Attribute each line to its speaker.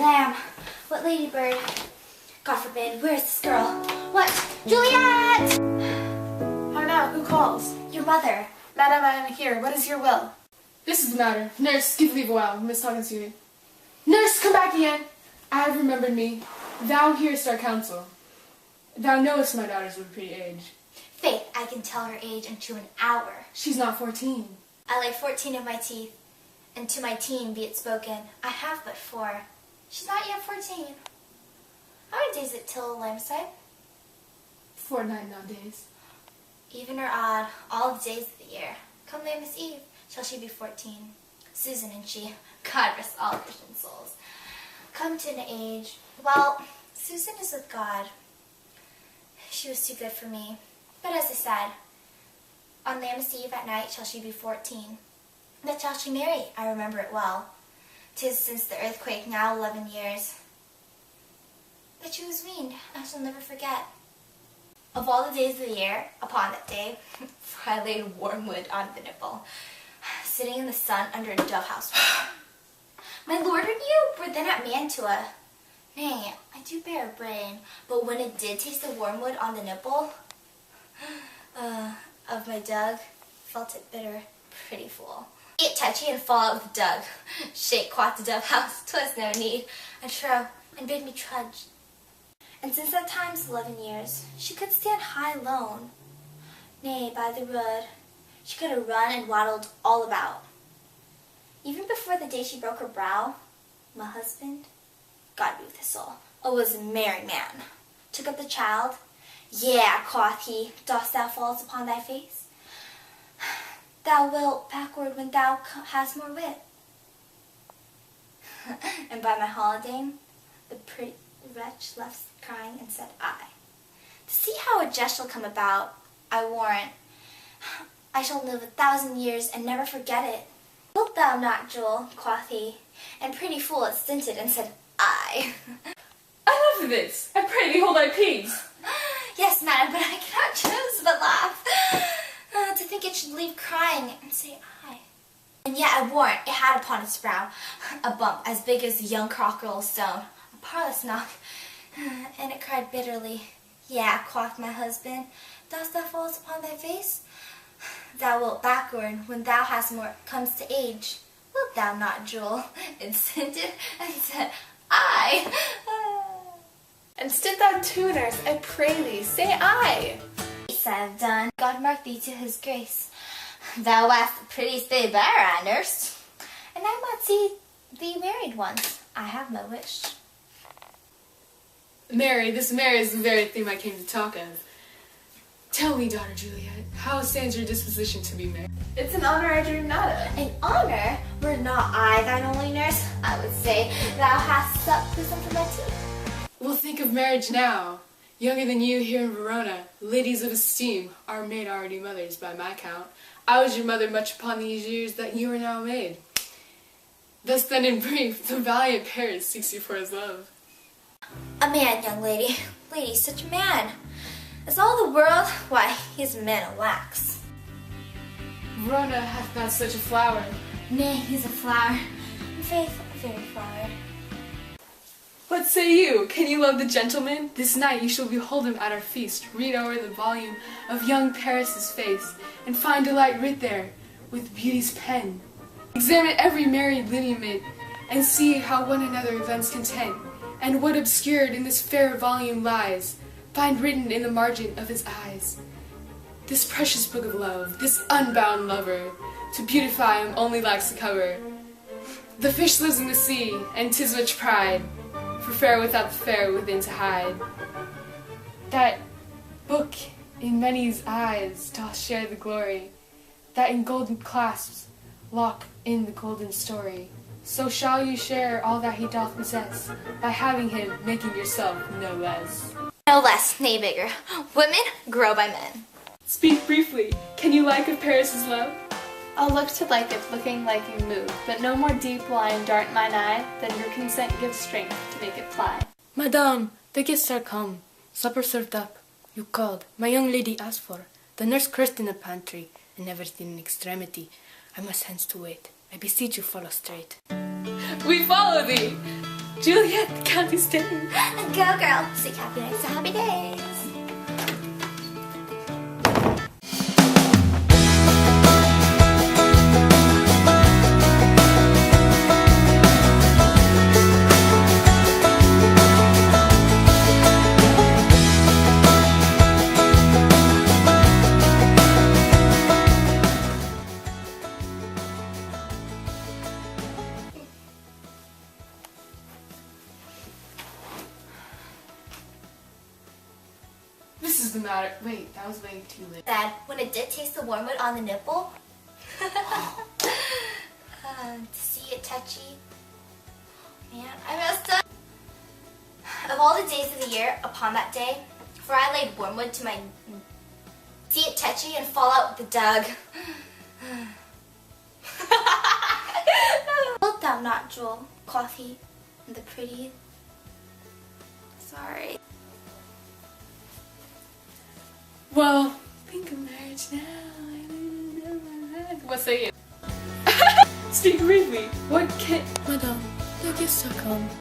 Speaker 1: lamb. What ladybird? God forbid, where's this girl? What? Juliet!
Speaker 2: How now? Who calls?
Speaker 1: Your mother.
Speaker 2: Madam, I am here. What is your will?
Speaker 3: This is the matter. Nurse, give leave a while. Miss talking to you. Nurse, come back again. I have remembered me. Thou hearest our counsel. Thou knowest my daughter's of a pretty age.
Speaker 1: Faith, I can tell her age into an hour.
Speaker 3: She's not 14.
Speaker 1: I lay 14 of my teeth, and to my teen be it spoken, I have but 4. She's not yet 14. How many days is it till Lamside?
Speaker 3: Fortnight nowadays.
Speaker 1: Even or odd, all the days of the year. Come Lammas Eve, shall she be 14. Susan and she, God rest all Christian souls, come to an age. Well, Susan is with God. She was too good for me. But as I said, on Lammas Eve at night shall she be 14. That shall she marry, I remember it well. 'Tis since the earthquake, now 11 years. But she was weaned, I shall never forget. Of all the days of the year, upon that day, for I laid wormwood on the nipple, sitting in the sun under a dove house. My lord and you were then at Mantua. Nay, I do bear a brain, but when it did taste the wormwood on the nipple, of my Doug, felt it bitter, pretty fool. Get touchy and fall out with Doug. Shake quaff the dove house, 'twas no need. And trow, and bid me trudge. And since that time's 11 years, she could stand high alone. Nay, by the rood, she could have run and waddled all about. Even before the day she broke her brow, my husband, God be with his soul, was a merry man, took up the child. Yeah, quoth he, dost thou falls upon thy face? Thou wilt backward when thou hast more wit. And by my holiday, the pretty wretch left crying and said, I. To see how a jest shall come about, I warrant, I shall live 1,000 years and never forget it. Wilt thou not, Jewel, quoth he, and pretty fool it stinted and said, I.
Speaker 3: I love this. I pray thee hold thy peace.
Speaker 1: Yes, madam, but I cannot choose but laugh. To think it should leave crying and say I. And yet I warrant it had upon its brow a bump as big as a young cockerel stone, a parlous knock, and it cried bitterly, Yeah, quoth my husband, dost thou falls upon thy face? Thou wilt backward when thou hast more comes to age. Wilt thou not, Jewel? It stinted and said, I.
Speaker 2: And sit thou too, nurse, I pray thee, say I.
Speaker 1: I have done. God mark thee to his grace. Thou wast the prettiest babe e'er I nursed, and I might see thee married once. I have no wish.
Speaker 3: Mary, this Mary is the very thing I came to talk of. Tell me, daughter Juliet, how stands your disposition to be married?
Speaker 2: It's an honor I dream not of.
Speaker 1: An honor? Were not I thine only nurse, I would say thou hast sucked wisdom from my teeth.
Speaker 3: Well, think of marriage now. Younger than you here in Verona, ladies of esteem are made already mothers by my count. I was your mother much upon these years that you are now made. Thus then in brief, the valiant Paris seeks you for his love.
Speaker 1: A man, young lady. Lady, such a man. Is all the world? Why, he is a man of wax.
Speaker 3: Verona hath not such a flower.
Speaker 1: Nay, he's a flower. In faith, a very flower.
Speaker 3: What say you? Can you love the gentleman? This night you shall behold him at our feast, read o'er the volume of young Paris's face, and find delight writ there with beauty's pen. Examine every married lineament, and see how one another events content, and what obscured in this fair volume lies, find written in the margin of his eyes. This precious book of love, this unbound lover, to beautify him only lacks the cover. The fish lives in the sea, and 'tis much pride, for fair without the fair within to hide. That book in many's eyes doth share the glory, that in golden clasps lock in the golden story. So shall you share all that he doth possess, by having him, making yourself no less.
Speaker 1: No less, nay bigger. Women grow by men.
Speaker 3: Speak briefly. Can you like of Paris's love?
Speaker 2: I'll look to like it, looking like you move, but no more deep line dart mine eye than your consent gives strength to make it fly.
Speaker 4: Madame, the guests are come. Supper served up. You called. My young lady asked for. The nurse cursed in the pantry, and everything in extremity. I must hence to wait. I beseech you follow straight.
Speaker 3: We follow thee! Juliet, the county's staying.
Speaker 1: Go girl, seek happy nights and happy days.
Speaker 3: This is the matter. Wait, that was way too late.
Speaker 1: Dad, when it did taste the wormwood on the nipple, to see it touchy, man, I messed up. Of all the days of the year, upon that day, for I laid wormwood to my see it touchy and fall out with the dug. Wilt thou not, Jewel, coffee, and the pretty? Sorry.
Speaker 3: Well, think of marriage now. What say you? Speak briefly. What can...
Speaker 4: Madame, the guests are come.